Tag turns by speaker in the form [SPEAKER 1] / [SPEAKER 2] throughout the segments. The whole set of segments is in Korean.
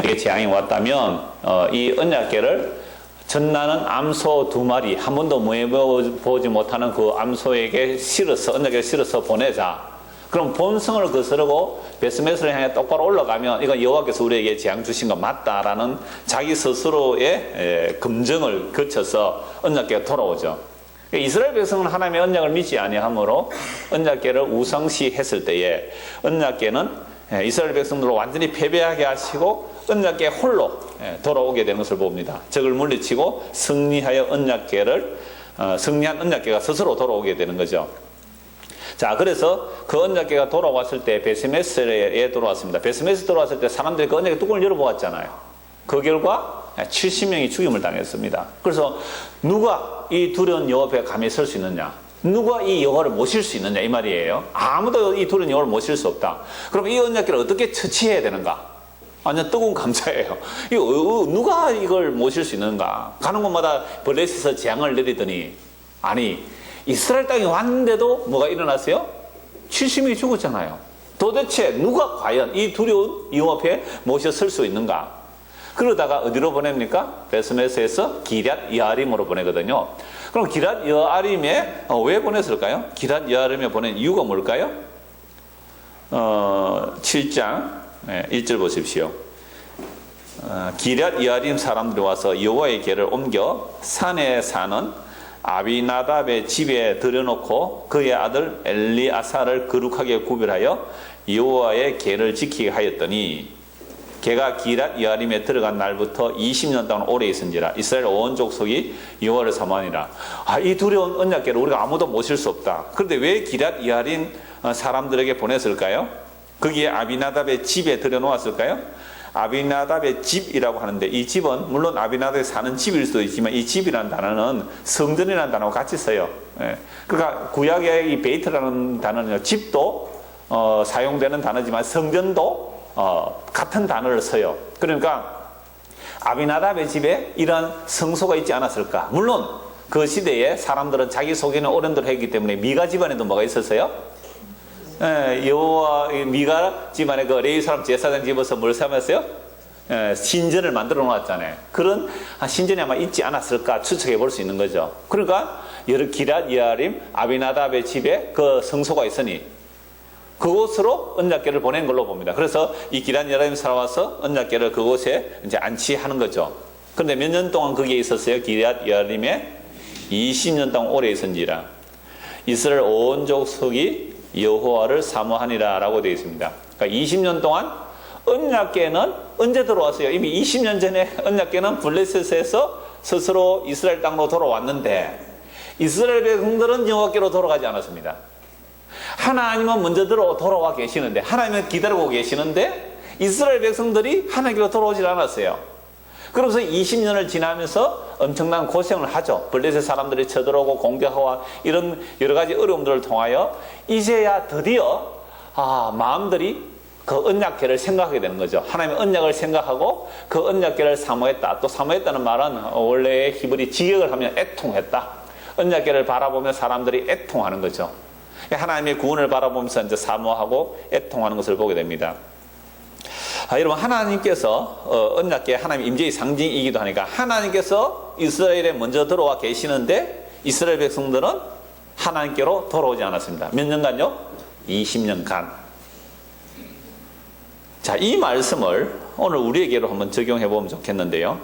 [SPEAKER 1] 재앙이 왔다면 이 언약궤를 전나는 암소 2마리, 한 번도 모여보지 못하는 그 암소에게 언약궤를 실어서 보내자. 그럼 본성을 거스르고 베스메스를 향해 똑바로 올라가면 이건 여호와께서 우리에게 재앙 주신 거 맞다라는 자기 스스로의 검증을 거쳐서 언약궤가 돌아오죠. 이스라엘 백성은 하나님의 언약을 믿지 아니하므로 언약궤를 우상시했을 때에 언약궤는 이스라엘 백성들을 완전히 패배하게 하시고 언약궤 홀로 돌아오게 되는 것을 봅니다. 적을 물리치고 승리한 언약궤가 스스로 돌아오게 되는 거죠. 자, 그래서 그 언약궤가 돌아왔을 때 베스메스에 돌아왔습니다. 베스메스 돌아왔을 때 사람들이 그 언약궤 뚜껑을 열어보았잖아요. 그 결과 70명이 죽임을 당했습니다. 그래서 누가 이 두려운 여호와 앞에 감히 설 수 있느냐? 누가 이 여호와를 모실 수 있느냐? 이 말이에요. 아무도 이 두려운 여호와를 모실 수 없다. 그럼 이 언약궤를 어떻게 처치해야 되는가? 완전 뜨거운 감자예요. 누가 이걸 모실 수 있는가? 가는 곳마다 블레셋에서 재앙을 내리더니 아니 이스라엘 땅에 왔는데도 뭐가 일어났어요? 70명이 죽었잖아요. 도대체 누가 과연 이 두려운 여호와 앞에 모셔 설 수 있는가? 그러다가 어디로 보냅니까? 베스메스에서 기럇 여아림으로 보내거든요. 그럼 기럇 여아림에 왜 보냈을까요? 기럇 여아림에 보낸 이유가 뭘까요? 7장 1절 보십시오. 기럇 여아림 사람들이 와서 여호와의 궤를 옮겨 산에 사는 아비나답의 집에 들여놓고 그의 아들 엘리아사를 거룩하게 구별하여 여호와의 궤를 지키게 하였더니 걔가 기럇 여아림에 들어간 날부터 20년 동안 오래 있은지라 이스라엘 온 족속이 여호와를 사모하니라. 이 두려운 언약궤를 우리가 아무도 모실 수 없다. 그런데 왜 기럇 여아림 사람들에게 보냈을까요? 거기에 아비나답의 집에 들여놓았을까요? 아비나답의 집이라고 하는데 이 집은 물론 아비나답이 사는 집일 수도 있지만 이 집이라는 단어는 성전이라는 단어와 같이 써요. 그러니까 구약의 이 베이트라는 단어는 집도 사용되는 단어지만 성전도 같은 단어를 써요. 그러니까 아비나답의 집에 이런 성소가 있지 않았을까? 물론 그 시대에 사람들은 자기 속에는 어른들 했기 때문에 미가 집안에도 뭐가 있었어요? 여호와 미가 집안에 그 레위 사람 제사장 집에서 뭘 삼았어요? 신전을 만들어 놓았잖아요. 그런 신전이 아마 있지 않았을까 추측해 볼 수 있는 거죠. 그러니까 기럇 여아림 아비나답의 집에 그 성소가 있으니 그곳으로 언약궤를 보낸 걸로 봅니다. 그래서 이 기럇 여아림 사람 와서 언약궤를 그곳에 이제 안치하는 거죠. 그런데 몇 년 동안 거기에 있었어요? 기럇 여아림에 20년 동안 오래 있은지라 이스라엘 온 족속이 여호와를 사모하니라 라고 되어 있습니다. 그러니까 20년 동안 언약궤는 언제 들어왔어요? 이미 20년 전에 언약궤는 블레셋에서 스스로 이스라엘 땅으로 돌아왔는데 이스라엘 백성들은 여호와께로 돌아가지 않았습니다. 하나님은 먼저 돌아와 계시는데 하나님은 기다리고 계시는데 이스라엘 백성들이 하나님께로 돌아오질 않았어요. 그러면서 20년을 지나면서 엄청난 고생을 하죠. 블레셋 사람들이 쳐들어오고 공격하고 이런 여러 가지 어려움들을 통하여 이제야 드디어 마음들이 그 언약궤를 생각하게 되는 거죠. 하나님의 언약을 생각하고 그 언약궤를 사모했다. 또 사모했다는 말은 원래 히브리 직역을 하면 애통했다. 언약궤를 바라보며 사람들이 애통하는 거죠. 하나님의 구원을 바라보면서 이제 사모하고 애통하는 것을 보게 됩니다. 여러분 하나님께서 언약궤 하나님의 임재의 상징이기도 하니까 하나님께서 이스라엘에 먼저 들어와 계시는데 이스라엘 백성들은 하나님께로 돌아오지 않았습니다. 몇 년간요? 20년간. 자, 이 말씀을 오늘 우리에게로 한번 적용해 보면 좋겠는데요.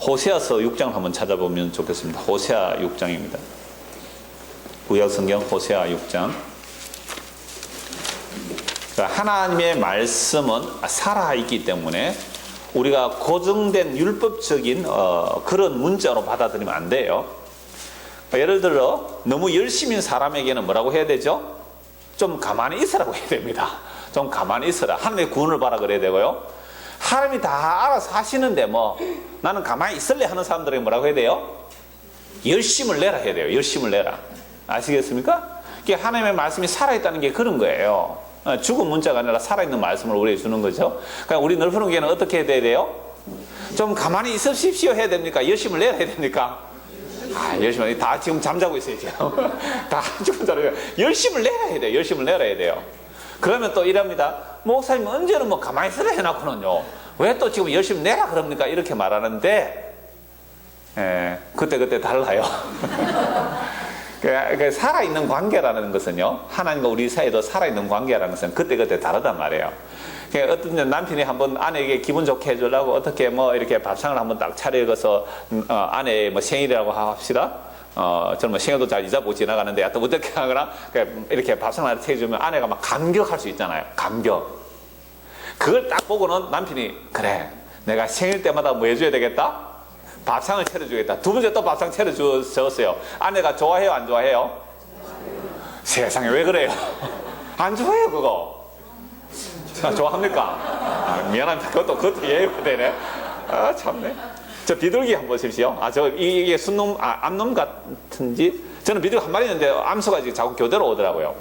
[SPEAKER 1] 호세아서 6장을 한번 찾아보면 좋겠습니다. 호세아 6장입니다. 구약 성경 호세아 6장. 하나님의 말씀은 살아있기 때문에 우리가 고정된 율법적인 그런 문자로 받아들이면 안 돼요. 예를 들어 너무 열심인 사람에게는 뭐라고 해야 되죠? 좀 가만히 있으라고 해야 됩니다. 좀 가만히 있어라. 하나님의 구원을 바라 그래야 되고요. 하나님이 다 알아서 하시는데 뭐 나는 가만히 있을래 하는 사람들에게 뭐라고 해야 돼요? 열심을 내라 해야 돼요. 열심을 내라. 아시겠습니까? 하나님의 말씀이 살아있다는 게 그런 거예요. 죽은 문자가 아니라 살아있는 말씀을 우리에게 주는 거죠. 그러니까 우리 넓은 교회는 어떻게 해야 돼요? 좀 가만히 있으십시오 해야 됩니까? 열심을 내야 됩니까? 열심히 다 지금 잠자고 있어요. 지금. 다 지금 자요. 열심을 내야 해야 돼요. 열심을 내야 돼요. 그러면 또 이랍니다. 목사님 언제는 뭐 가만히 있으라 해놨거든요. 왜 또 지금 열심히 내라 그럽니까? 이렇게 말하는데, 그때 달라요. 살아있는 관계라는 것은요, 하나님과 우리 사이도 살아있는 관계라는 것은 그때 다르단 말이에요. 어떤 남편이 한번 아내에게 기분 좋게 해주려고 어떻게 뭐 이렇게 밥상을 한번 딱 차려서 아내의 뭐 생일이라고 합시다. 저는 뭐 생일도 잘 잊어보고 지나가는데 하여튼 어떻게 하거나 이렇게 밥상을 하나 해주면 아내가 막 감격할 수 있잖아요. 감격. 그걸 딱 보고는 남편이 그래 내가 생일 때마다 뭐 해줘야 되겠다? 밥상을 차려주겠다. 두 번째 또 밥상 차려주었어요. 아내가 좋아해요? 안 좋아해요? 세상에 왜 그래요? 안 좋아해요 그거. 좋아합니까? 미안합니다. 그것도 예의가 되네. 참네. 저 비둘기 한번 보십시오. 이게 순놈, 암놈 같은지? 저는 비둘기 한 마리 있는데 암수가 자꾸 교대로 오더라고요.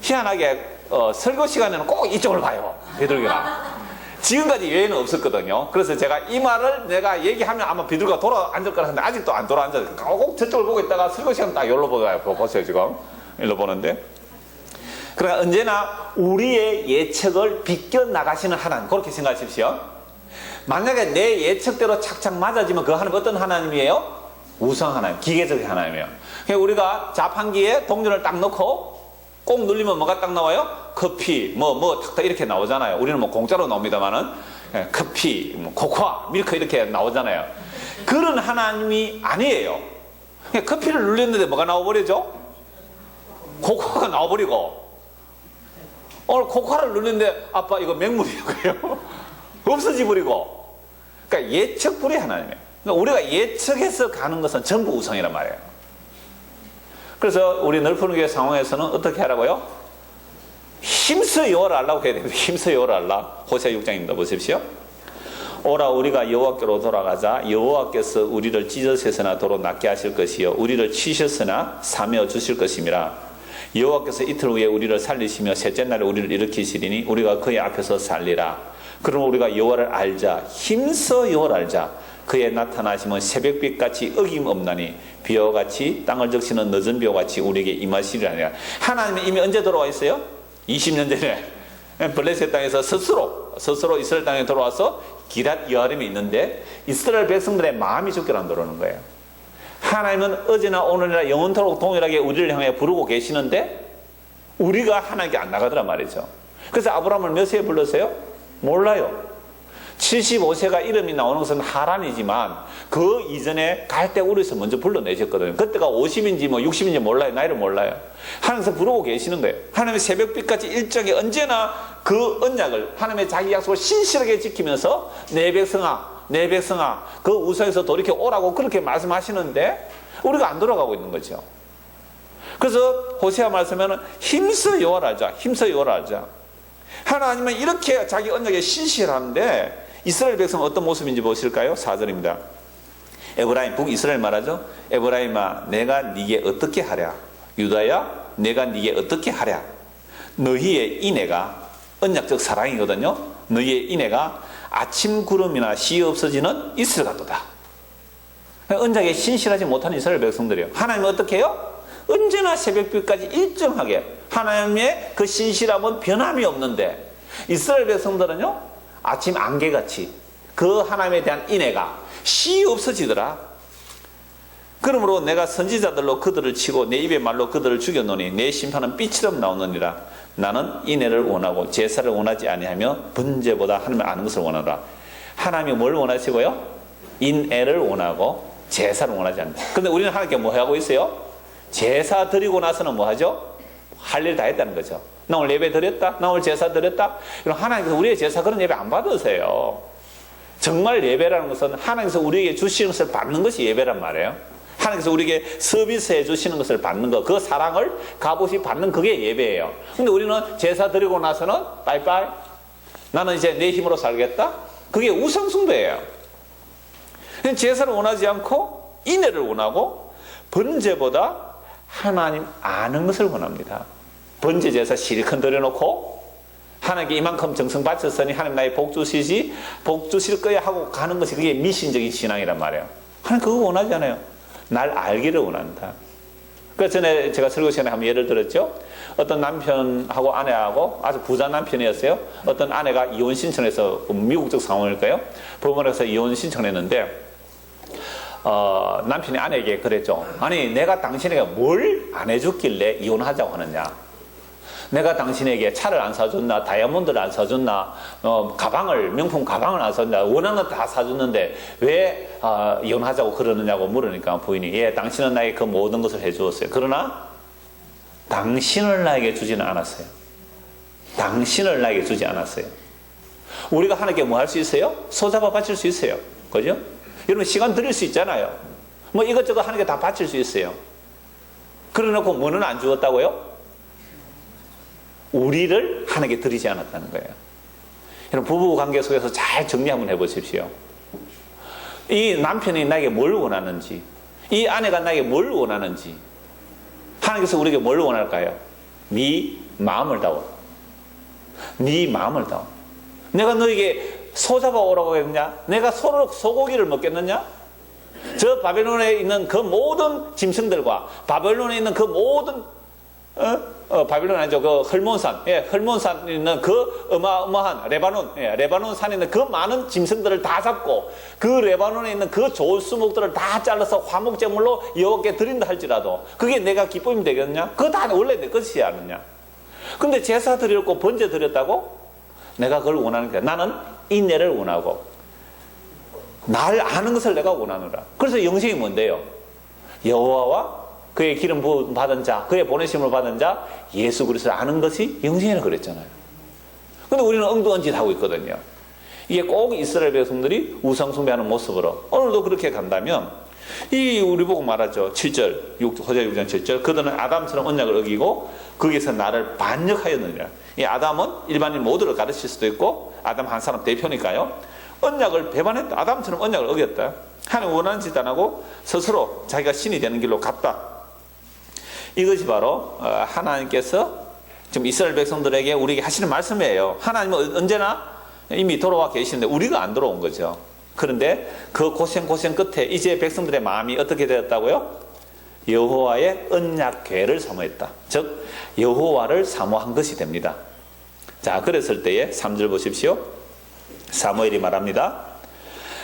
[SPEAKER 1] 희한하게, 설교 시간에는 꼭 이쪽을 봐요. 비둘기가. 지금까지 예외는 없었거든요. 그래서 제가 이 말을 내가 얘기하면 아마 비둘기가 돌아 앉을 거라 했는데 아직도 안 돌아 앉아요. 꼭 저쪽을 보고 있다가 설교 시간 딱 여기로 보세요, 지금. 일로 보는데. 그러니까 언제나 우리의 예측을 비껴나가시는 하나님, 그렇게 생각하십시오. 만약에 내 예측대로 착착 맞아지면 그 하나님 어떤 하나님이에요? 우상 하나님, 기계적인 하나님이에요. 그러니까 우리가 자판기에 동전을 딱 넣고 꼭 눌리면 뭐가 딱 나와요? 커피, 탁 이렇게 나오잖아요. 우리는 뭐 공짜로 나옵니다만은 커피, 코코아, 밀크 이렇게 나오잖아요. 그런 하나님이 아니에요. 그러니까 커피를 눌렸는데 뭐가 나와버리죠? 코코아가 나와버리고 오늘 코코아를 눌렸는데 아빠 이거 맹물이고요. 없어지 버리고. 그러니까 예측불이 하나님이에요. 그러니까 우리가 예측해서 가는 것은 전부 우상이란 말이에요. 그래서 우리 넓은 교회 상황에서는 어떻게 하라고요? 힘써 여호와를 알라고 해야 됩니다. 힘써 여호와를 알라. 호세아 6장입니다. 보십시오. 오라 우리가 여호와께로 돌아가자. 여호와께서 우리를 찢어서나 도로 낫게 하실 것이요 우리를 치셨으나 사며 주실 것임이라. 여호와께서 이틀 후에 우리를 살리시며 셋째 날에 우리를 일으키시리니 우리가 그의 앞에서 살리라. 그러면 우리가 여호와를 알자. 힘써 여호와를 알자. 그의 나타나심은 새벽빛같이 어김없나니 비와 같이 땅을 적시는 늦은 비와 같이 우리에게 임하시리라. 하나님은 이미 언제 돌아와 있어요? 20년 전에 블레셋 땅에서 스스로 이스라엘 땅에 돌아와서 기랏 여아림에 있는데 이스라엘 백성들의 마음이 죽게 만들어놓은 거예요. 하나님은 어제나 오늘이나 영원토록 동일하게 우리를 향해 부르고 계시는데 우리가 하나님께 안 나가더란 말이죠. 그래서 아브라함을 몇 세에 불렀어요? 몰라요. 75세가 이름이 나오는 것은 하란이지만 그 이전에 갈대우르에서 먼저 불러내셨거든요. 그때가 50인지 60인지 몰라요. 나이를 몰라요. 하나님께서 부르고 계시는 거예요. 하나님의 새벽빛같이 일정에 언제나 그 언약을 하나님의 자기 약속을 신실하게 지키면서 내 백성아 그 우상에서 돌이켜 오라고 그렇게 말씀하시는데 우리가 안 돌아가고 있는 거죠. 그래서 호세아 말씀에는 힘써 여호와를 알자. 힘써 여호와를 알자. 하나님은 이렇게 자기 언약에 신실한데 이스라엘 백성은 어떤 모습인지 보실까요? 4절입니다. 에브라임, 북이스라엘 말하죠. 에브라임아 내가 네게 어떻게 하랴. 유다야 내가 네게 어떻게 하랴. 너희의 인애가 언약적 사랑이거든요. 너희의 인애가 아침 구름이나 시 없어지는 이슬 같도다. 언약에 신실하지 못하는 이스라엘 백성들이요. 하나님은 어떻게 해요? 언제나 새벽빛까지 일정하게 하나님의 그 신실함은 변함이 없는데 이스라엘 백성들은요 아침 안개같이 그 하나님에 대한 인애가 시 없어지더라. 그러므로 내가 선지자들로 그들을 치고 내 입의 말로 그들을 죽였노니 내 심판은 빛처럼 나오느니라. 나는 인애를 원하고 제사를 원하지 아니하며 번제보다 하나님을 아는 것을 원하노라. 하나님이 뭘 원하시고요? 인애를 원하고 제사를 원하지 않는다. 그런데 우리는 하나님께 뭐 하고 있어요? 제사 드리고 나서는 뭐 하죠? 할 일 다 했다는 거죠. 나 오늘 예배 드렸다? 나 오늘 제사 드렸다? 그럼 하나님께서 우리의 제사 그런 예배 안 받으세요. 정말 예배라는 것은 하나님께서 우리에게 주시는 것을 받는 것이 예배란 말이에요. 하나님께서 우리에게 서비스해 주시는 것을 받는 것, 그 사랑을 값없이 받는 그게 예배예요. 근데 우리는 제사 드리고 나서는 빠이빠이 나는 이제 내 힘으로 살겠다? 그게 우상숭배예요. 제사를 원하지 않고 인애를 원하고 번제보다 하나님 아는 것을 원합니다. 번제 제사 실컷 드려놓고 하나님께 이만큼 정성 바쳤으니 하나님 나의 복 주시지 복 주실 거야 하고 가는 것이 그게 미신적인 신앙이란 말이에요. 하나님 그거 원하지 않아요. 날 알기를 원한다. 그 전에 제가 설교 시간에 한번 예를 들었죠. 어떤 남편하고 아내하고 아주 부자 남편이었어요. 어떤 아내가 이혼 신청해서 미국적 상황일까요? 법원에서 이혼 신청했는데 남편이 아내에게 그랬죠. 아니 내가 당신에게 뭘 안 해줬길래 이혼하자고 하느냐. 내가 당신에게 차를 안 사줬나, 다이아몬드를 안 사줬나, 명품 가방을 안 사줬나, 원하는 거 다 사줬는데 왜 이혼하자고 그러느냐고 물으니까 부인이 예, 당신은 나에게 그 모든 것을 해주었어요. 그러나 당신을 나에게 주지는 않았어요. 당신을 나에게 주지 않았어요. 우리가 하나님께 뭐 할 수 있어요? 소잡아 바칠 수 있어요. 그죠? 여러분 시간 드릴 수 있잖아요. 뭐 이것저것 하나님께 다 바칠 수 있어요. 그러놓고 뭐는 안 주었다고요? 우리를 하나님께 드리지 않았다는 거예요. 여러분 부부 관계 속에서 잘 정리 한번 해보십시오. 이 남편이 나에게 뭘 원하는지, 이 아내가 나에게 뭘 원하는지, 하나님께서 우리에게 뭘 원할까요? 네 마음을 다워. 네 마음을 다워. 내가 너에게 소잡아 오라고 했냐? 내가 소고기를 먹겠느냐? 저 바벨론에 있는 그 모든 짐승들과 바벨론에 있는 그 모든 바빌론 아니죠. 그 헐몬산, 헐몬산에 있는 그 어마어마한 레바논 산에 있는 그 많은 짐승들을 다 잡고 그 레바논에 있는 그 좋은 수목들을 다 잘라서 화목제물로 여호와께 드린다 할지라도 그게 내가 기쁨이 되겠느냐? 그거 다 원래 내 것이지 않느냐? 근데 제사 드렸고 번제 드렸다고? 내가 그걸 원하는 거야. 나는 인내를 원하고 날 아는 것을 내가 원하노라. 그래서 영생이 뭔데요? 여호와와 그의 기름 부음 받은 자, 그의 보내심을 받은 자, 예수 그리스도를 아는 것이 영생이라 그랬잖아요. 근데 우리는 엉뚱한 짓 하고 있거든요. 이게 꼭 이스라엘 백성들이 우상숭배하는 모습으로 오늘도 그렇게 간다면 우리 보고 말하죠. 7절, 호세아 6장 7절. 그들은 아담처럼 언약을 어기고 거기서 나를 반역하였느니라. 이 아담은 일반인 모두를 가르칠 수도 있고 아담 한 사람 대표니까요. 언약을 배반했다. 아담처럼 언약을 어겼다. 하나님 원하는 짓 안 하고 스스로 자기가 신이 되는 길로 갔다. 이것이 바로 하나님께서 지금 이스라엘 백성들에게 우리에게 하시는 말씀이에요. 하나님은 언제나 이미 돌아와 계시는데 우리가 안 돌아온 거죠. 그런데 그 고생 끝에 이제 백성들의 마음이 어떻게 되었다고요? 여호와의 언약궤를 사모했다. 즉 여호와를 사모한 것이 됩니다. 자, 그랬을 때에 3절 보십시오. 사무엘이 말합니다.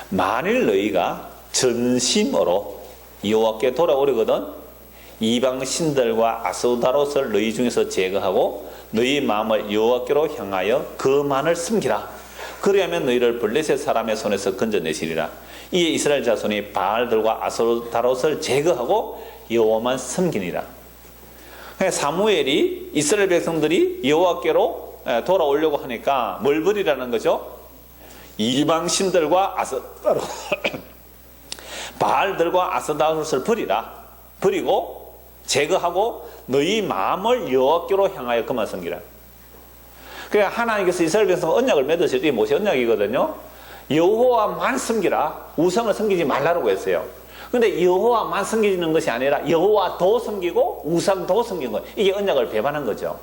[SPEAKER 1] 만일 너희가 전심으로 여호와께 돌아오려거든 이방 신들과 아스타롯을 너희 중에서 제거하고 너희 마음을 여호와께로 향하여 그만을 숨기라. 그리하면 너희를 블레셋 사람의 손에서 건져내시리라. 이에 이스라엘 자손이 바알들과 아스타롯을 제거하고 여호와만 섬기니라. 사무엘이 이스라엘 백성들이 여호와께로 돌아오려고 하니까 뭘 버리라는 거죠? 이방 신들과 아스타롯 바알들과 아스타롯을 버리고 제거하고 너희 마음을 여호와께로 향하여 그만 섬기라. 그러니까 하나님께서 이스라엘 백성 언약을 맺으실 때 무엇이 언약이거든요. 여호와만 섬기라. 우상을 섬기지 말라고 했어요. 근데 여호와만 섬기는 것이 아니라 여호와도 섬기고 우상도 섬기는 거예요. 이게 언약을 배반한 거죠.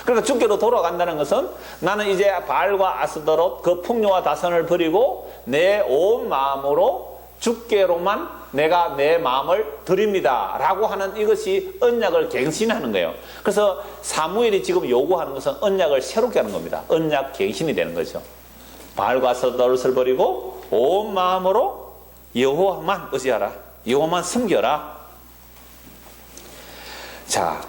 [SPEAKER 1] 그러니까 주께로 돌아간다는 것은 나는 이제 바알과 아스타롯 그 풍요와 다선을 버리고 내 온 마음으로 주께로만 내가 내 마음을 드립니다 라고 하는 이것이 언약을 갱신하는 거예요. 그래서 사무엘이 지금 요구하는 것은 언약을 새롭게 하는 겁니다. 언약 갱신이 되는 거죠. 바알과 아스타롯을 버리고 온 마음으로 여호와만 의지하라. 여호와만 섬겨라. 자,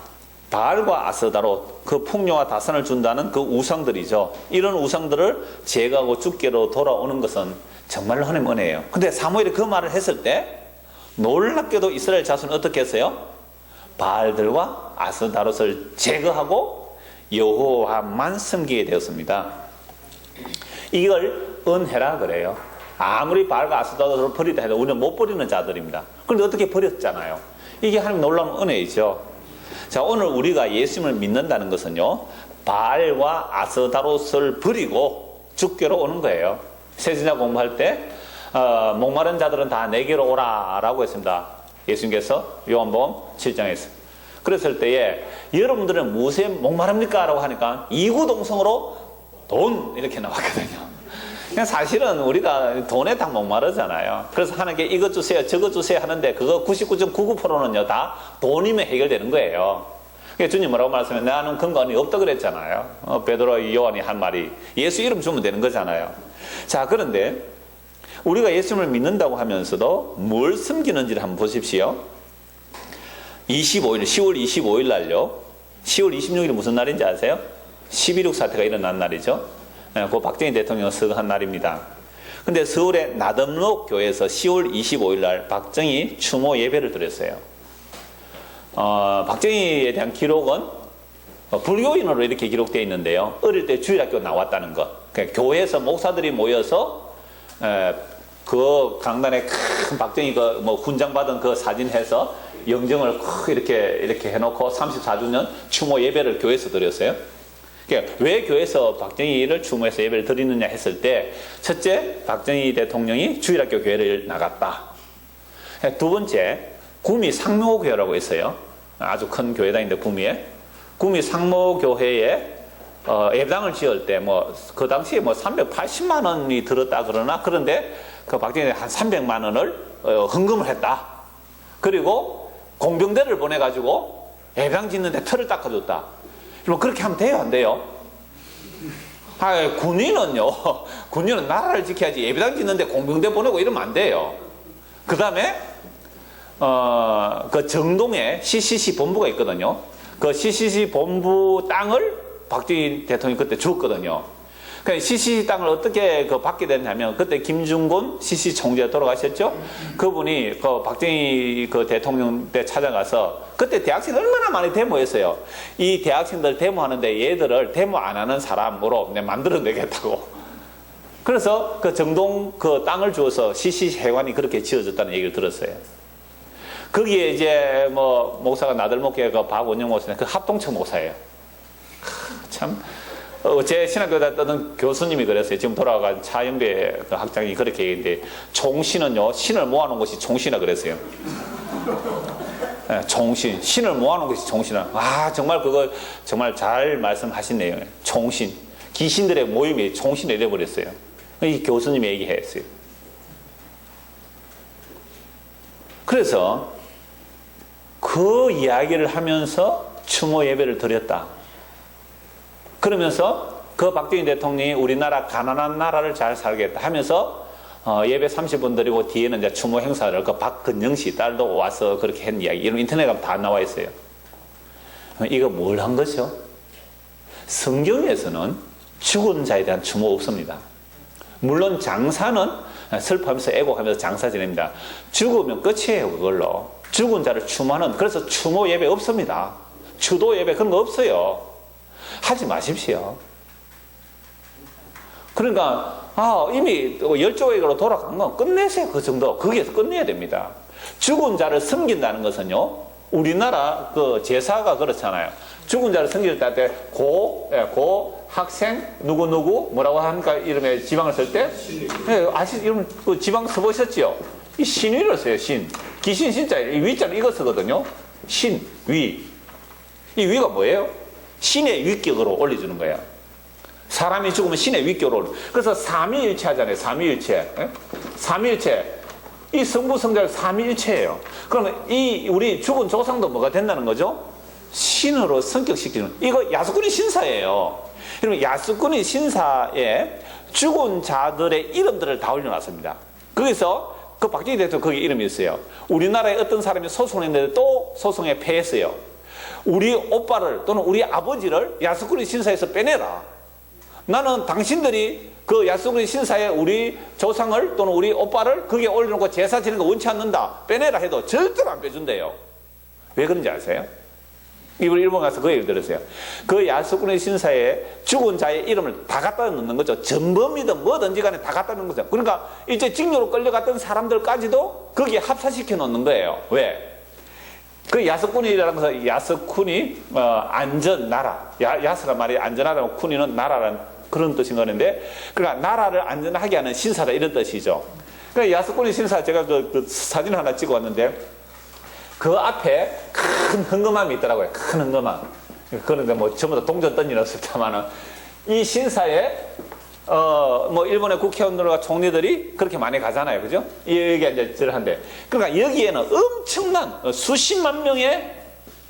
[SPEAKER 1] 바알과 아스타롯 그 풍요와 다선을 준다는 그 우상들이죠. 이런 우상들을 제거하고 주께로 돌아오는 것은 정말로 하나님 은혜예요. 근데 사무엘이 그 말을 했을 때 놀랍게도 이스라엘 자손은 어떻게 했어요? 바알들과 아스타롯을 제거하고 여호와만 섬기게 되었습니다. 이걸 은혜라 그래요. 아무리 바알과 아스타롯을 버리다 해도 우리는 못 버리는 자들입니다. 그런데 어떻게 버렸잖아요. 이게 하나님 놀라운 은혜이죠. 자, 오늘 우리가 예수님을 믿는다는 것은요, 바알과 아스타롯을 버리고 주께로 오는 거예요. 세진자 공부할 때 목마른 자들은 다 내게로 오라 라고 했습니다. 예수님께서 요한복음 7장에서. 그랬을 때에 여러분들은 무엇에 목마릅니까? 라고 하니까 이구동성으로 돈 이렇게 나왔거든요. 그냥 사실은 우리가 돈에 다 목마르잖아요. 그래서 하나님께 이것 주세요, 저것 주세요 하는데 그거 99.99%는요, 다 돈이면 해결되는 거예요. 그러니까 주님 뭐라고 말씀해? 나는 근거는 없다 그랬잖아요. 베드로, 요한이 한 말이. 예수 이름 주면 되는 거잖아요. 자, 그런데 우리가 예수님을 믿는다고 하면서도 뭘 숨기는지를 한번 보십시오. 10월 25일 날요. 10월 26일이 무슨 날인지 아세요? 11.6 사태가 일어난 날이죠. 그 박정희 대통령 서거한 날입니다. 근데 서울의 나덤록 교회에서 10월 25일 날 박정희 추모 예배를 드렸어요. 박정희에 대한 기록은 불교인으로 이렇게 기록되어 있는데요. 어릴 때 주일학교 나왔다는 것. 그러니까 교회에서 목사들이 모여서 그 강단에 큰 박정희 뭐 훈장 받은 그 사진 해서 영정을 이렇게 해놓고 34주년 추모 예배를 교회에서 드렸어요. 그러니까 왜 교회에서 박정희를 추모해서 예배를 드리느냐 했을 때, 첫째, 박정희 대통령이 주일학교 교회를 나갔다. 두 번째, 구미 상묘교회라고 있어요. 아주 큰 교회당인데 구미에. 구미 상묘교회에 예배당을 지을 때 그 당시에 380만 원이 들었다 그러나, 그런데 그 박정희가 한 300만 원을 헌금을 했다. 그리고 공병대를 보내가지고 예배당 짓는데 틀을 닦아줬다. 그렇게 하면 돼요, 안 돼요? 군인은 나라를 지켜야지 예배당 짓는데 공병대 보내고 이러면 안 돼요. 그 다음에 그 정동에 CCC 본부가 있거든요. 그 CCC 본부 땅을 박정희 대통령이 그때 줬거든요. 그러니까 CCC 땅을 어떻게 받게 됐냐면, 그때 김중곤 CCC 총재가 돌아가셨죠. 그분이 그 박정희 그 대통령 때 찾아가서, 그때 대학생 얼마나 많이 데모했어요. 이 대학생들 데모하는데 얘들을 데모 안 하는 사람으로 만들어내겠다고. 그래서 그 정동 그 땅을 주어서 CCC 회관이 그렇게 지어졌다는 얘기를 들었어요. 거기에 이제 목사가 나들목교회 그 박원영 목사는 그 합동처 목사예요. 참. 제 신학교 다녔던 교수님이 그랬어요. 지금 돌아간 차영배 학장이 그렇게 얘기했는데, 총신은요, 신을 모아놓은 것이 총신이라 그랬어요. 네, 총신. 신을 모아놓은 것이 총신이라. 정말 그거 정말 잘 말씀하시네요. 총신. 귀신들의 모임이 총신이 되어버렸어요. 이 교수님이 얘기했어요. 그래서 그 이야기를 하면서 추모 예배를 드렸다. 그러면서 그 박정희 대통령이 우리나라 가난한 나라를 잘 살겠다 하면서 예배 30분 드리고 뒤에는 이제 추모 행사를 그 박근영 씨 딸도 와서 그렇게 한 이야기, 이런 인터넷에 가면 다 나와 있어요. 이거 뭘 한 거죠? 성경에서는 죽은 자에 대한 추모 없습니다. 물론 장사는 슬퍼하면서 애곡하면서 장사 지냅니다. 죽으면 끝이에요, 그걸로. 죽은 자를 추모하는, 그래서 추모 예배 없습니다. 추도 예배 그런 거 없어요. 하지 마십시오. 그러니까 이미 열조액으로 돌아간 건 끝내세요. 그 정도. 거기에서 끝내야 됩니다. 죽은 자를 섬긴다는 것은요, 우리나라 그 제사가 그렇잖아요. 죽은 자를 섬길 때 고 학생 누구 뭐라고 하니까 이름에 지방을 쓸 때, 이름 그 지방 써보셨지요? 이 신위를 써요. 신. 귀신 신자예요. 이 위자는 이거 쓰거든요. 신, 위. 이 위가 뭐예요? 신의 위격으로 올려주는 거예요. 사람이 죽으면 신의 위격으로 올려. 그래서 삼위일체 하잖아요. 삼위일체. 삼위일체. 이 성부 성자가 삼위일체예요. 그러면 우리 죽은 조상도 뭐가 된다는 거죠? 신으로 성격시키는. 이거 야수꾼이 신사예요. 그러면 야수꾼이 신사에 죽은 자들의 이름들을 다 올려놨습니다. 거기서 그 박정희 대통령 거기 이름이 있어요. 우리나라에 어떤 사람이 소송했는데 또 소송에 패했어요. 우리 오빠를 또는 우리 아버지를 야수꾼의 신사에서 빼내라. 나는 당신들이 그 야수꾼의 신사에 우리 조상을 또는 우리 오빠를 거기에 올려놓고 제사 지내는 거 원치 않는다. 빼내라 해도 절대로 안 빼준대요. 왜 그런지 아세요? 이번 일본 가서 그 얘기를 들었어요. 그 야수꾼의 신사에 죽은 자의 이름을 다 갖다 넣는 거죠. 전범이든 뭐든지 간에 다 갖다 넣는 거죠. 그러니까 이제 징료로 끌려갔던 사람들까지도 거기에 합사시켜 놓는 거예요. 왜? 그 야스꾼이라는 것은 야스꾼이 안전 나라, 야스란 말이 안전하라고 쿤이는 나라라는 그런 뜻인 거는데, 그러니까 나라를 안전하게 하는 신사다 이런 뜻이죠. 그러니까 야스꾼의 신사, 제가 그 사진 하나 찍어 왔는데 그 앞에 큰 헌금함이 있더라고요. 큰 헌금함. 그런데 전부 다 동전 던지는 없었다마는 이 신사에 뭐 일본의 국회의원들과 총리들이 그렇게 많이 가잖아요, 그죠? 여기가 이제 저런데, 그러니까 여기에는 엄청난 수십만 명의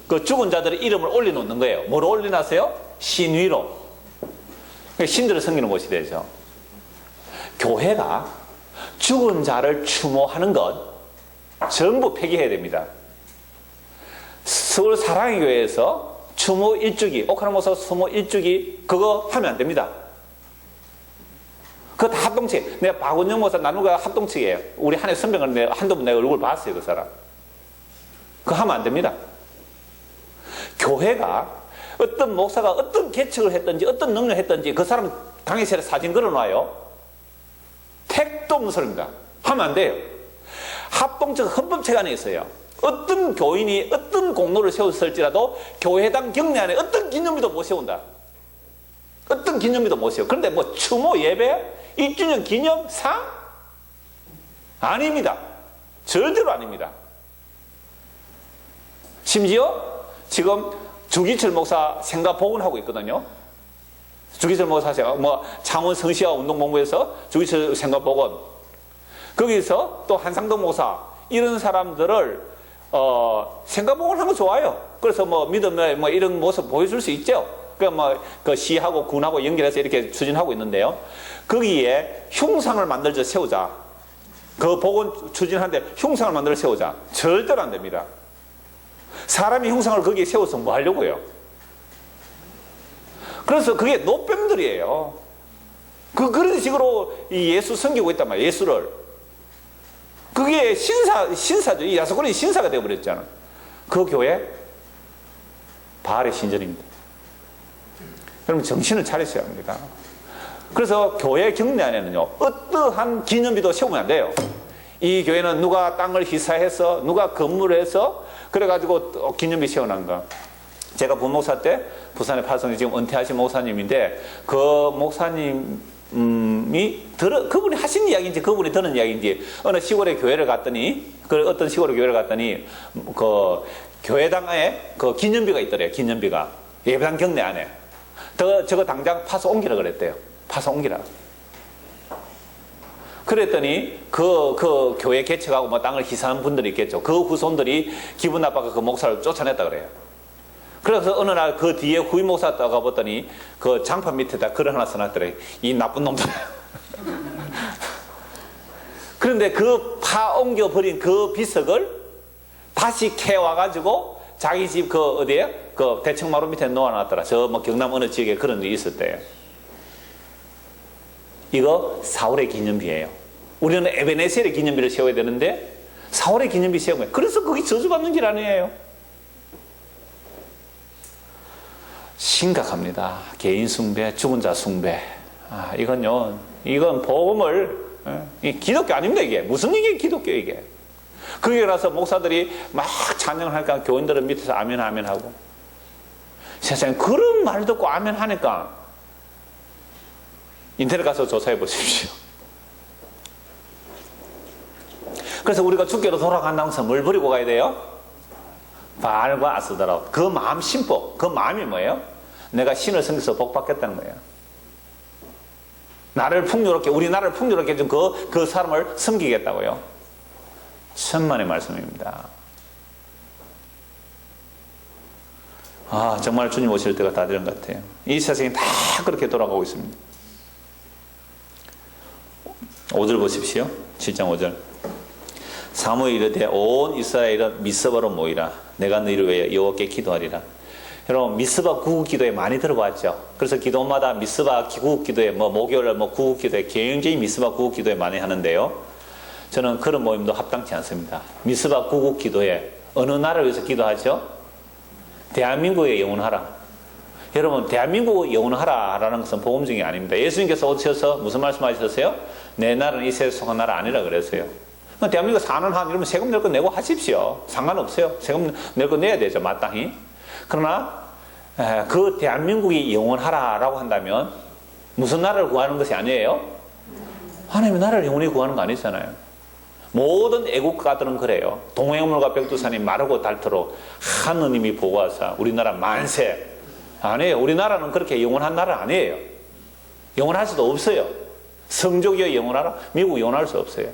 [SPEAKER 1] 그 죽은 자들의 이름을 올려놓는 거예요. 뭐로 올려놨어요? 신 위로. 신들을 섬기는 곳이 되죠. 교회가 죽은 자를 추모하는 것 전부 폐기해야 됩니다. 서울 사랑의 교회에서 추모 일주기, 오카노 목사 추모 일주기 그거 하면 안 됩니다. 그거 다 합동측. 내가 박원영 목사 나누가 합동측이에요. 우리 한해 선배가 한두 번 내 얼굴 봤어요, 그 사람. 그거 하면 안 됩니다. 교회가 어떤 목사가 어떤 계책을 했든지 어떤 능력을 했든지 그 사람 당회실에 사진 걸어놔요. 택도 없는 소리입니다. 하면 안 돼요. 합동적 헌법책 안에 있어요. 어떤 교인이 어떤 공로를 세웠을지라도 교회당 경례 안에 어떤 기념비도 못 세운다. 어떤 기념비도 못 세워. 그런데 뭐 추모 예배 1주년 기념상? 아닙니다. 절대로 아닙니다. 심지어 지금 주기철 목사 생가 복원하고 있거든요. 주기철 목사 뭐 창원 성시와 운동본부에서 주기철 생가 복원. 거기서 또 한상동 목사 이런 사람들을 생가 복원하는 거 좋아요. 그래서 뭐 믿음의 뭐 이런 모습 보여줄 수 있죠. 그 시하고 군하고 연결해서 이렇게 추진하고 있는데요. 거기에 흉상을 만들자 세우자. 그 복원 추진하는데 흉상을 만들어 세우자. 절대로 안 됩니다. 사람이 흉상을 거기에 세워서 뭐 하려고요? 그래서 그게 노뱀들이에요. 그런 식으로 이 예수 섬기고 있단 말이에요. 예수를. 그게 신사죠. 이 야소권이 신사가 되어버렸잖아. 그 교회 바알의 신전입니다. 여러분 정신을 차리셔야 합니다. 그래서 교회 경례 안에는요 어떠한 기념비도 세우면 안 돼요. 이 교회는 누가 땅을 희사해서 누가 건물을 해서 그래가지고 기념비 세워놓은 제가 부목사 때 부산의 파송이 지금 은퇴하신 목사님인데 그 목사님이 그분이 하신 이야기인지 그분이 들은 이야기인지 어느 시골의 교회를 갔더니 어떤 시골의 교회를 갔더니 그 교회당에 그 기념비가 있더래요. 기념비가 예배당 경례 안에 저거 당장 파서 옮기라 그랬대요. 파서 옮기라. 그랬더니 그 교회 개척하고 뭐 땅을 희사한 분들이 있겠죠. 그 후손들이 기분 나빠서 그 목사를 쫓아냈다 그래요. 그래서 어느 날 그 뒤에 후임 목사 따가 봤더니 그 장판 밑에다 글을 하나 써놨더래. 이 나쁜 놈들. 그런데 그 파옮겨 버린 그 비석을 다시 캐와가지고 자기 집 그 어디에 그 대청마루 밑에 놓아놨더라. 저 뭐 경남 어느 지역에 그런 일이 있었대요. 이거 사울의 기념비예요. 우리는 에베네셀의 기념비를 세워야 되는데 사울의 기념비 세우면 그래서 거기 저주받는 길 아니에요. 심각합니다. 개인 숭배, 죽은 자 숭배. 이건 복음을 기독교 아닙니다. 이게 무슨 이게 기독교 이게. 그게 나서 목사들이 막 찬양을 하니까 교인들은 밑에서 아멘 아멘 하고 세상에 그런 말 듣고 아멘 하니까 인터넷 가서 조사해 보십시오. 그래서 우리가 주께로 돌아간다면서 뭘 버리고 가야 돼요? 바알과 아스다라. 그 마음 심보, 그 마음이 뭐예요? 내가 신을 섬겨서 복 받겠다는 거예요. 나를 풍요롭게, 우리 나라를 풍요롭게 해준 그 사람을 섬기겠다고요. 천만의 말씀입니다. 정말 주님 오실 때가 다 되는 것 같아요. 이 세상이 다 그렇게 돌아가고 있습니다. 5절 보십시오. 7장 5절. 사무엘이 이르되 온 이스라엘은 미스바로 모이라. 내가 너희를 위하여 여호와께 기도하리라. 여러분 미스바 구국 기도에 많이 들어봤죠. 그래서 기도마다 미스바 구국 기도에 목요일 구국 기도에 굉장히 미스바 구국 기도에 많이 하는데요. 저는 그런 모임도 합당치 않습니다. 미스바 구국 기도에 어느 나라를 위해서 기도하죠? 대한민국에 영원하라. 여러분 대한민국을 영원하라라는 것은 복음 중이 아닙니다. 예수님께서 오셔서 무슨 말씀하셨어요? 내 나라는 이 세상 속한 나라 아니라 그랬어요. 대한민국 사는 한 이러면 세금 낼 거 내고 하십시오. 상관없어요. 세금 낼 거 내야 되죠. 마땅히. 그러나 그 대한민국이 영원하라라고 한다면 무슨 나라를 구하는 것이 아니에요? 하나님의 나라를 영원히 구하는 거 아니잖아요. 모든 애국가들은 그래요. 동해물과 백두산이 마르고 닳도록 하느님이 보고하사 우리나라 만세. 아니에요. 우리나라는 그렇게 영원한 나라 아니에요. 영원할 수도 없어요. 성조기가 영원하라? 미국 영원할 수 없어요.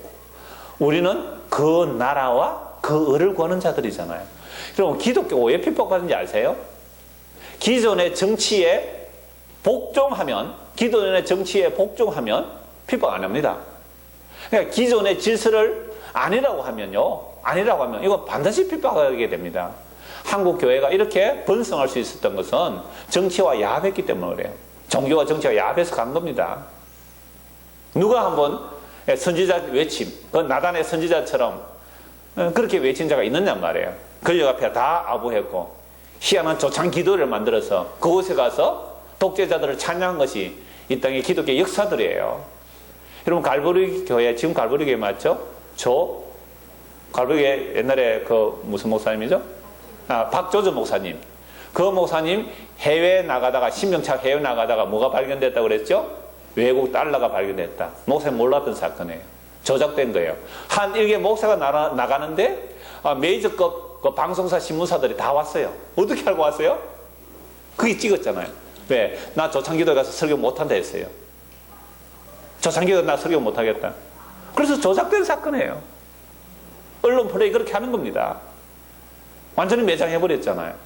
[SPEAKER 1] 우리는 그 나라와 그 을을 구하는 자들이잖아요. 그럼 기독교 왜 핍박하는지 아세요? 기존의 정치에 복종하면, 기존의 정치에 복종하면 핍박 안 합니다. 그러니까 기존의 질서를 아니라고 하면요, 아니라고 하면 이거 반드시 핍박하게 됩니다. 한국 교회가 이렇게 번성할 수 있었던 것은 정치와 야합했기 때문에 그래요. 종교와 정치가 야합해서 간 겁니다. 누가 한번 선지자 외침, 그 나단의 선지자처럼 그렇게 외친 자가 있느냐 말이에요. 권력 앞에 다 아부했고 희한한 조창 기도를 만들어서 그곳에 가서 독재자들을 찬양한 것이 이 땅의 기독교 역사들이에요. 여러분 갈보리 교회, 지금 갈보리 교회 맞죠? 갈보리 교회 옛날에 그 무슨 목사님이죠? 박조조 목사님. 그 목사님 해외 나가다가, 신명차 해외 나가다가 뭐가 발견됐다고 그랬죠? 외국 달러가 발견됐다. 목사님 몰랐던 사건이에요. 조작된 거예요. 한 일개 목사가 나가는데 메이저급 그 방송사 신문사들이 다 왔어요. 어떻게 알고 왔어요? 그게 찍었잖아요. 왜? 나 조창기도에 가서 설교 못한다 했어요. 조창기도 나 설교 못하겠다. 그래서 조작된 사건이에요. 언론 플레이 그렇게 하는 겁니다. 완전히 매장해버렸잖아요.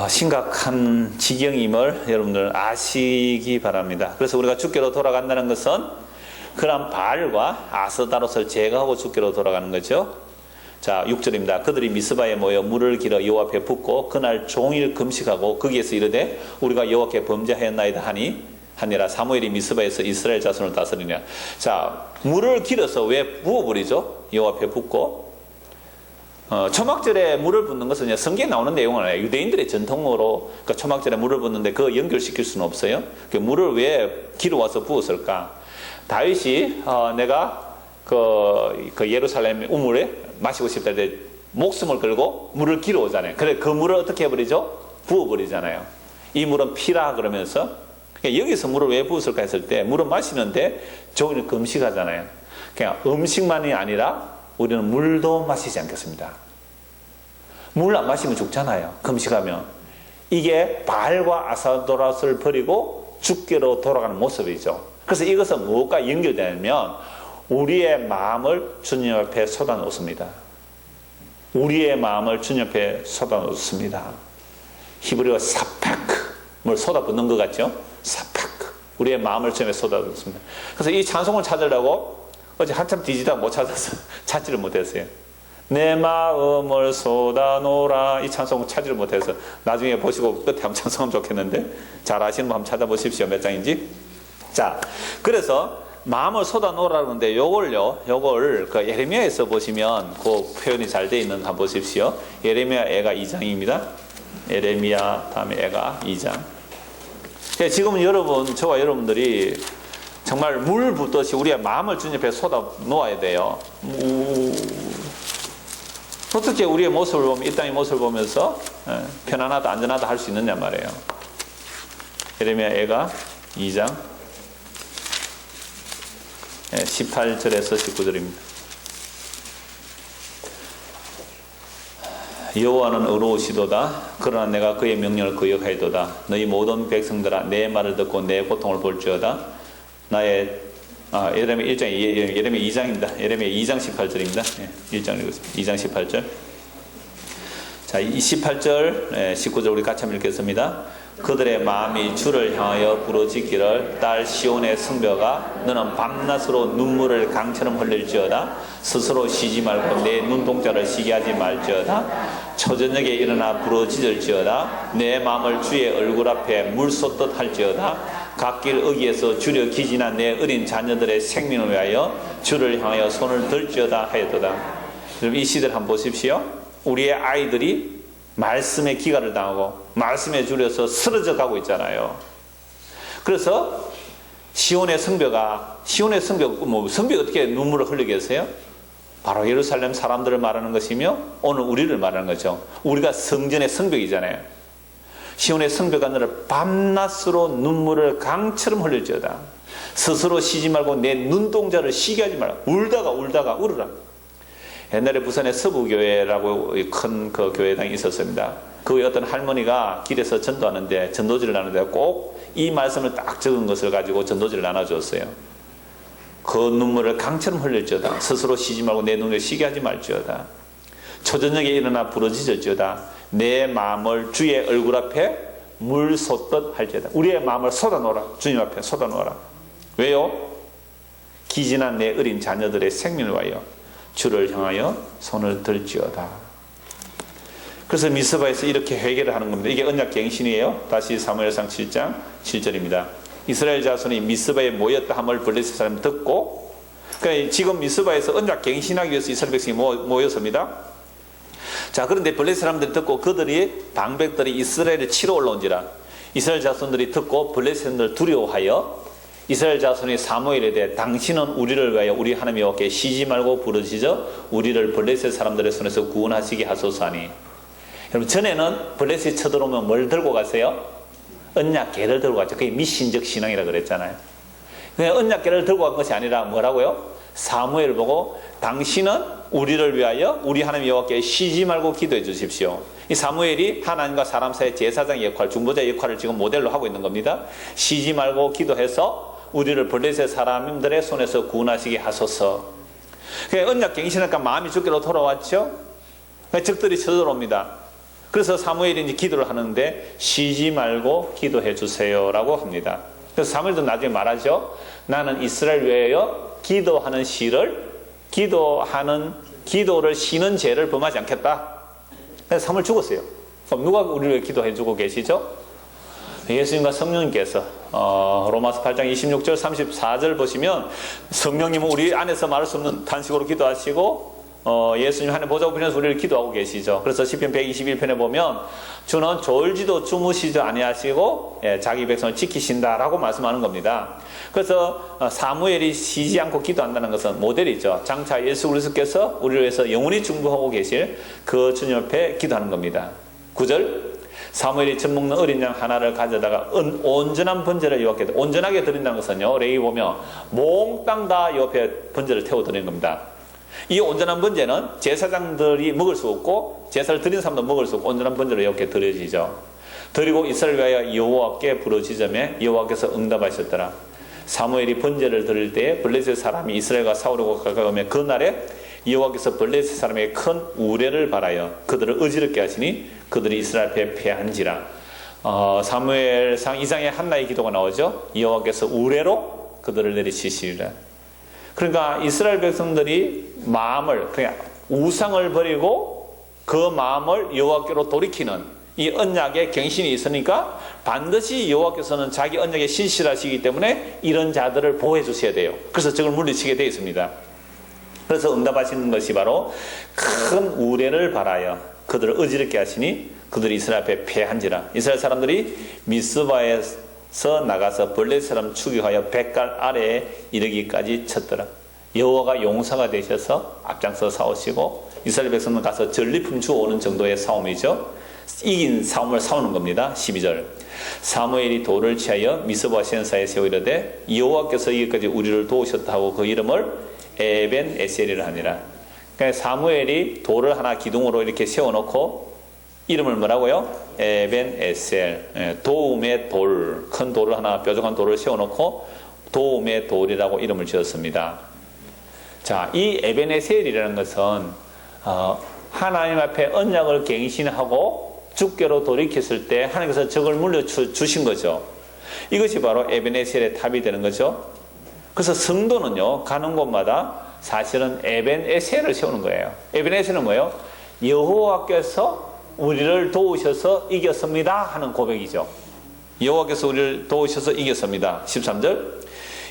[SPEAKER 1] 심각한 지경임을 여러분들 아시기 바랍니다. 그래서 우리가 주께로 돌아간다는 것은 그런 바알과 아스다롯을 제거하고 주께로 돌아가는 거죠. 자, 6절입니다. 그들이 미스바에 모여 물을 길어 여호와 앞에 붓고 그날 종일 금식하고 거기에서 이르되 우리가 여호와께 범죄하였나이다 하니라. 사무엘이 미스바에서 이스라엘 자손을 다스리냐. 자, 물을 길어서 왜 부어버리죠? 여호와 앞에 붓고. 초막절에 물을 붓는 것은 성경에 나오는 내용은 아니에요. 유대인들의 전통으로 초막절에 물을 붓는데 그거 연결시킬 수는 없어요. 그 물을 왜 길어와서 부었을까? 다윗이 내가 그 예루살렘 우물에 마시고 싶다 할 때 목숨을 걸고 물을 길어오잖아요. 그래 그 물을 어떻게 해버리죠? 부어버리잖아요. 이 물은 피라 그러면서 그러니까 여기서 물을 왜 부었을까 했을 때 물은 마시는데 종일 금식하잖아요. 그냥 음식만이 아니라 우리는 물도 마시지 않겠습니다. 물 안 마시면 죽잖아요. 금식하면. 이게 바알과 아스다롯을 버리고 주께로 돌아가는 모습이죠. 그래서 이것은 무엇과 연결되냐면 우리의 마음을 주님 앞에 쏟아놓습니다. 우리의 마음을 주님 앞에 쏟아놓습니다. 히브리어 사파크, 뭘 쏟아붓는 것 같죠? 사파크. 우리의 마음을 주님 앞에 쏟아놓습니다. 그래서 이 찬송을 찾으려고 어제 한참 뒤지다가 못 찾아서 찾지를 못했어요. 내 마음을 쏟아놓으라. 이 찬송을 찾지를 못해서 나중에 보시고 끝에 한번 찬송하면 좋겠는데 잘 아시는 분 한번 찾아보십시오. 몇 장인지. 자, 그래서 마음을 쏟아놓으라 그러는데 요걸 그 예레미야에서 보시면 그 표현이 잘 되어 있는 거 한번 보십시오. 예레미야 애가 2장입니다. 예레미야 다음에 애가 2장. 지금은 저와 여러분들이 정말 물 붓듯이 우리의 마음을 주님 앞에 쏟아 놓아야 돼요. 어떻게 우리의 모습을 보면, 이 땅의 모습을 보면서 편안하다, 안전하다 할 수 있느냐 말이에요. 예레미야 애가 2장 18절에서 19절입니다. 여호와는 의로우시도다. 그러나 내가 그의 명령을 거역하였도다. 너희 모든 백성들아 내 말을 듣고 내 고통을 볼지어다. 나의 예레미야 1장, 예레미야 2장입니다. 예레미야 2장 18절입니다. 1장 읽었습니다. 2장 18절. 자, 18절, 19절 우리 같이 한번 읽겠습니다. 그들의 마음이 주를 향하여 부르짖기를 딸 시온의 성벽아 너는 밤낮으로 눈물을 강처럼 흘릴지어다. 스스로 쉬지 말고 내 눈동자를 쉬게 하지 말지어다. 초저녁에 일어나 부르짖을지어다. 내 마음을 주의 얼굴 앞에 물 쏟듯 할지어다. 갓길 어귀에서 주려 기진한 내 어린 자녀들의 생명을 위하여 주를 향하여 손을 들지어다 하였도다. 여러분 이 시대를 한번 보십시오. 우리의 아이들이 말씀에 기가를 당하고 말씀에 줄여서 쓰러져 가고 있잖아요. 그래서 시온의 성벽, 성벽 어떻게 눈물을 흘리겠어요? 바로 예루살렘 사람들을 말하는 것이며 오늘 우리를 말하는 거죠. 우리가 성전의 성벽이잖아요. 시온의 성벽아 너를 밤낮으로 눈물을 강처럼 흘릴지어다. 스스로 쉬지 말고 내 눈동자를 쉬게 하지 말라. 울다가 울어라. 옛날에 부산에 서부교회라고 큰 그 교회당이 있었습니다. 그 외에 어떤 할머니가 길에서 전도하는데 전도지를 나누는데 꼭 이 말씀을 딱 적은 것을 가지고 전도지를 나눠줬어요. 그 눈물을 강처럼 흘릴지어다. 스스로 쉬지 말고 내 눈에 쉬게 하지 말지어다. 초저녁에 일어나 부러지질지어다. 내 마음을 주의 얼굴 앞에 물 쏟듯 할지어다. 우리의 마음을 쏟아놓아라. 주님 앞에 쏟아놓아라. 왜요? 기진한 내 어린 자녀들의 생명을 위하여 주를 향하여 손을 들지어다. 그래서 미스바에서 이렇게 회개를 하는 겁니다. 이게 언약갱신이에요. 다시 사무엘상 7장 7절입니다. 이스라엘 자손이 미스바에 모였다 함을 블레셋 사람이 듣고, 그러니까 지금 미스바에서 언약갱신하기 위해서 이스라엘 백성이 모였습니다. 자, 그런데 블레셋 사람들이 듣고 그들이 방백들이 이스라엘을 치러 올라온지라 이스라엘 자손들이 듣고 블레셋을 두려워하여 이스라엘 자손이 사무엘에 대해 당신은 우리를 위하여 우리 하나님 여호와께 쉬지 말고 부르짖어 우리를 블레셋 사람들의 손에서 구원하시게 하소서 하니. 여러분, 전에는 블레셋이 쳐들어오면 뭘 들고 가세요? 언약궤를 들고 갔죠. 그게 미신적 신앙이라 그랬잖아요. 그냥 언약궤를 들고 간 것이 아니라 뭐라고요? 사무엘을 보고 당신은 우리를 위하여 우리 하나님 여호와께 쉬지 말고 기도해 주십시오. 이 사무엘이 하나님과 사람 사이의 제사장 역할, 중보자 역할을 지금 모델로 하고 있는 겁니다. 쉬지 말고 기도해서 우리를 블레셋 사람들의 손에서 구원하시게 하소서. 언약갱신하니까 마음이 죽기로 돌아왔죠. 적들이 쳐들어옵니다. 그래서 사무엘이 이제 기도를 하는데 쉬지 말고 기도해 주세요라고 합니다. 그래서 사무엘도 나중에 말하죠. 나는 이스라엘 위하여 기도하는 기도를 쉬는 죄를 범하지 않겠다. 그래서 사무엘 죽었어요. 그럼 누가 우리를 위해 기도해 주고 계시죠? 예수님과 성령님께서 로마서 8장 26절 34절 보시면 성령님은 우리 안에서 말할 수 없는 탄식으로 기도하시고 예수님 하늘 보좌 우편에서 우리를 기도하고 계시죠. 그래서 시편 121편에 보면 주는 졸지도 주무시지 아니하시고 자기 백성을 지키신다라고 말씀하는 겁니다. 그래서 사무엘이 쉬지 않고 기도한다는 것은 모델이죠. 장차 예수 그리스도께서 우리를 위해서 영원히 중보하고 계실 그 주님 앞에 기도하는 겁니다. 9절 사무엘이 젖 먹는 어린 양 하나를 가져다가 온전한 번제를 여호와께 온전하게 드린다는 것은요, 레위 보면 몽땅 다 옆에 번제를 태워 드리는 겁니다. 이 온전한 번제는 제사장들이 먹을 수 없고 제사를 드린 사람도 먹을 수 없고 온전한 번제로 이렇게 드려지죠. 드리고 이스라엘 위하여 여호와께 부르짖으며 여호와께서 응답하셨더라. 사무엘이 번제를 드릴 때에 블레셋 사람이 이스라엘과 싸우려고 가까우며 그날에 여호와께서 블레셋 사람에게 큰 우레를 발하여 그들을 어지럽게 하시니 그들이 이스라엘 앞에 패한지라. 사무엘상 2장에 한나의 기도가 나오죠. 여호와께서 우레로 그들을 내리치시리라. 그러니까 이스라엘 백성들이 마음을, 그냥 우상을 버리고 그 마음을 여호와께로 돌이키는 이 언약의 갱신이 있으니까 반드시 여호와께서는 자기 언약에 신실하시기 때문에 이런 자들을 보호해 주셔야 돼요. 그래서 적을 물리치게 되어 있습니다. 그래서 응답하시는 것이 바로 큰 우레를 발하여 그들을 어지럽게 하시니 그들이 이스라엘 앞에 패한지라. 이스라엘 사람들이 미스바에서 나가서 블레셋 사람 추격하여 백갈 아래에 이르기까지 쳤더라. 여호와가 용사가 되셔서 앞장서 싸우시고 이스라엘 백성은 가서 전리품 주오는 정도의 싸움이죠. 이긴 싸움을 싸우는 겁니다. 12절 사무엘이 돌을 취하여 미스바 시온사에 세워 이르되 여호와께서 이기까지 우리를 도우셨다 하고 그 이름을 에벤 에셀이라 하니라. 그러니까 사무엘이 돌을 하나 기둥으로 이렇게 세워놓고 이름을 뭐라고요? 에벤 에셀, 도움의 돌, 큰 돌을 하나 뾰족한 돌을 세워놓고 도움의 돌이라고 이름을 지었습니다. 자, 이 에벤 에셀이라는 것은 하나님 앞에 언약을 갱신하고 주께로 돌이켰을 때 하나님께서 적을 물려주신 거죠. 이것이 바로 에벤 에셀의 탑이 되는 거죠. 그래서 성도는요, 가는 곳마다 사실은 에벤 에셀을 세우는 거예요. 에벤 에셀은 뭐예요? 여호와께서 우리를 도우셔서 이겼습니다 하는 고백이죠. 여호와께서 우리를 도우셔서 이겼습니다. 13절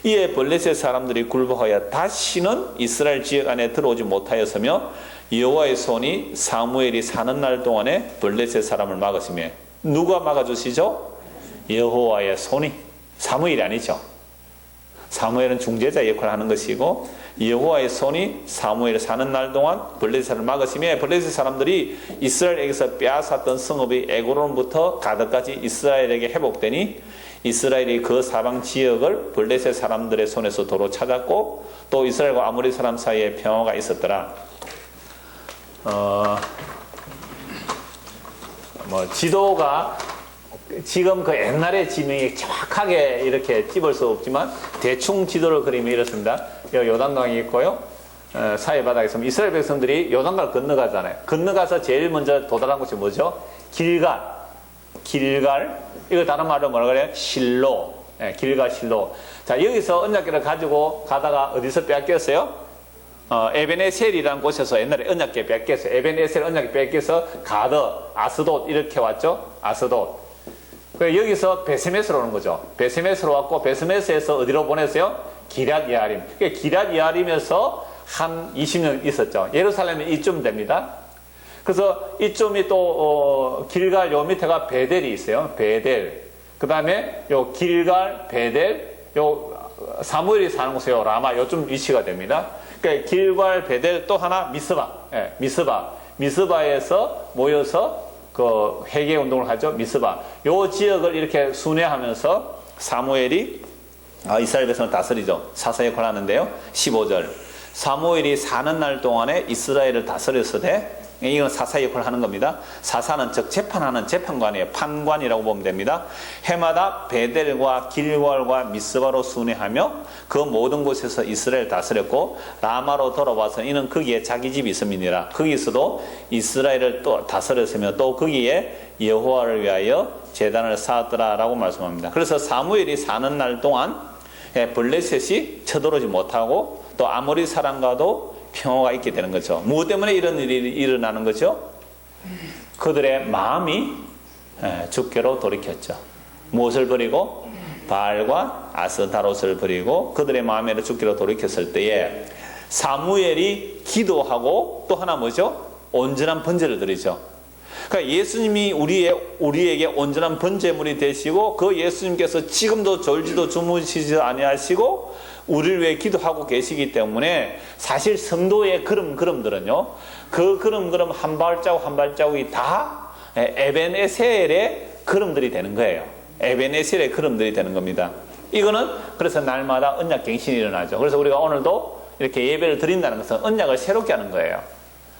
[SPEAKER 1] 이에 블레셋 사람들이 굴복하여 다시는 이스라엘 지역 안에 들어오지 못하였으며 여호와의 손이 사무엘이 사는 날 동안에 블레셋 사람을 막으시며. 누가 막아주시죠? 여호와의 손이. 사무엘이 아니죠. 사무엘은 중재자 역할을 하는 것이고 여호와의 손이 사무엘 사는 날 동안 블레셋을 막으시며 블레셋 사람들이 이스라엘에게서 빼앗았던 성읍이 에고론부터 가드까지 이스라엘에게 회복되니 이스라엘이 그 사방 지역을 블레셋 사람들의 손에서 도로 찾았고 또 이스라엘과 아모리 사람 사이에 평화가 있었더라. 지도가 지금 그 옛날의 지명이 정확하게 이렇게 찝을 수 없지만 대충 지도를 그리면 이렇습니다. 여기 요단강이 있고요. 사해 바닥에 있으면 이스라엘 백성들이 요단강을 건너가잖아요. 건너가서 제일 먼저 도달한 곳이 뭐죠? 길갈. 이거 다른 말로 뭐라 그래요? 실로. 길갈 실로. 자, 여기서 언약궤를 가지고 가다가 어디서 빼앗겼어요? 에벤에셀이라는 곳에서 옛날에 언약궤 뺏겼어요. 에벤에셀 언약궤 뺏겨서 가드, 아스돗 이렇게 왔죠. 아스돗. 여기서 베세메스로 오는 거죠. 베세메스로 왔고 베세메스에서 어디로 보냈어요? 기럇 예아림. 그러니까 기럇 예아림에서 한 20년 있었죠. 예루살렘은 이쯤 됩니다. 그래서 이쯤이 또 길갈 요 밑에가 베델이 있어요. 베델. 그 다음에 요 길갈, 베델, 요 사무엘이 사는 곳이요. 라마 요쯤 위치가 됩니다. 그러니까 길갈, 베델 또 하나 미스바. 미스바에서 모여서 그 회개 운동을 하죠. 미스바. 요 지역을 이렇게 순회하면서 사무엘이 이스라엘 백성을 다스리죠. 사사에 관하는데요. 15절. 사무엘이 사는 날 동안에 이스라엘을 다스렸으되, 이건 사사 역할을 하는 겁니다. 사사는 즉 재판하는 재판관이에요. 판관이라고 보면 됩니다. 해마다 베델과 길갈과 미스바로 순회하며 그 모든 곳에서 이스라엘 다스렸고 라마로 돌아와서 이는 거기에 자기 집이 있음이니라. 거기서도 이스라엘을 또 다스렸으며 또 거기에 여호와를 위하여 제단을 쌓았더라라고 말씀합니다. 그래서 사무엘이 사는 날 동안 블레셋이 쳐들어오지 못하고 또 아모리 사람과도 평화가 있게 되는 거죠. 무엇 때문에 이런 일이 일어나는 거죠? 그들의 마음이 주께로 돌이켰죠. 무엇을 버리고? 바알과 아스타롯을 버리고 그들의 마음에 주께로 돌이켰을 때에 사무엘이 기도하고 또 하나 뭐죠? 온전한 번제를 드리죠. 그러니까 예수님이 우리에게 온전한 번제물이 되시고 그 예수님께서 지금도 졸지도 주무시지 아니하시고 우리를 위해 기도하고 계시기 때문에 사실 성도의 걸음들은요, 그 걸음 한 발자국 한 발자국이 다 에벤에셀의 걸음들이 되는 거예요. 에벤에셀의 걸음들이 되는 겁니다. 이거는 그래서 날마다 언약 갱신이 일어나죠. 그래서 우리가 오늘도 이렇게 예배를 드린다는 것은 언약을 새롭게 하는 거예요.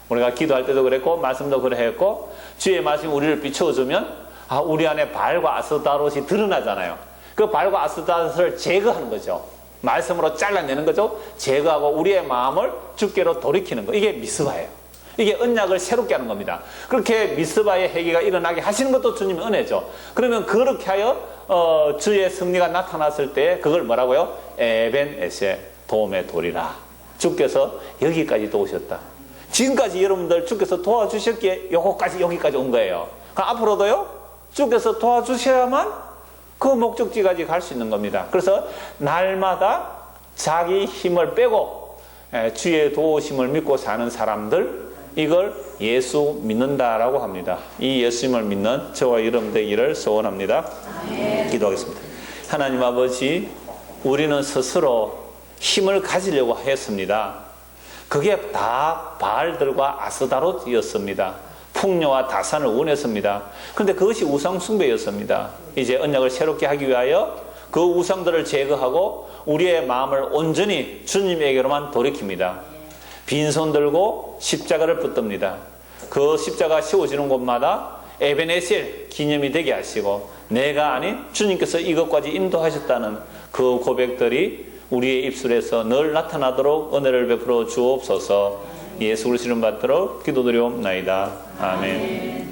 [SPEAKER 1] 우리가 기도할 때도 그랬고 말씀도 그랬고 주의 말씀이 우리를 비추어주면 우리 안에 바알과 아스타롯이 드러나잖아요. 그 바알과 아스타롯을 제거하는 거죠. 말씀으로 잘라내는 거죠. 제거하고 우리의 마음을 주께로 돌이키는 거. 이게 미스바예요. 이게 언약을 새롭게 하는 겁니다. 그렇게 미스바의 회개가 일어나게 하시는 것도 주님의 은혜죠. 그러면 그렇게 하여 주의 승리가 나타났을 때 그걸 뭐라고요? 에벤에셀, 도움의 돌이라. 주께서 여기까지 도우셨다. 지금까지 여러분들 주께서 도와주셨기에 여기까지 온 거예요. 그럼 앞으로도요, 주께서 도와주셔야만 그 목적지까지 갈 수 있는 겁니다. 그래서 날마다 자기 힘을 빼고 주의 도우심을 믿고 사는 사람들, 이걸 예수 믿는다라고 합니다. 이 예수님을 믿는 저와 여러분 되기를 소원합니다. 기도하겠습니다. 하나님 아버지, 우리는 스스로 힘을 가지려고 했습니다. 그게 다 바알들과 아스다롯이었습니다. 풍요와 다산을 원했습니다. 그런데 그것이 우상 숭배였습니다. 이제 언약을 새롭게 하기 위하여 그 우상들을 제거하고 우리의 마음을 온전히 주님에게로만 돌이킵니다. 빈손 들고 십자가를 붙듭니다. 그 십자가 씌워지는 곳마다 에벤에셀 기념이 되게 하시고 내가 아닌 주님께서 이것까지 인도하셨다는 그 고백들이 우리의 입술에서 늘 나타나도록 은혜를 베풀어 주옵소서. 예수 그리스도 이름 받도록 기도드리옵나이다. 아멘.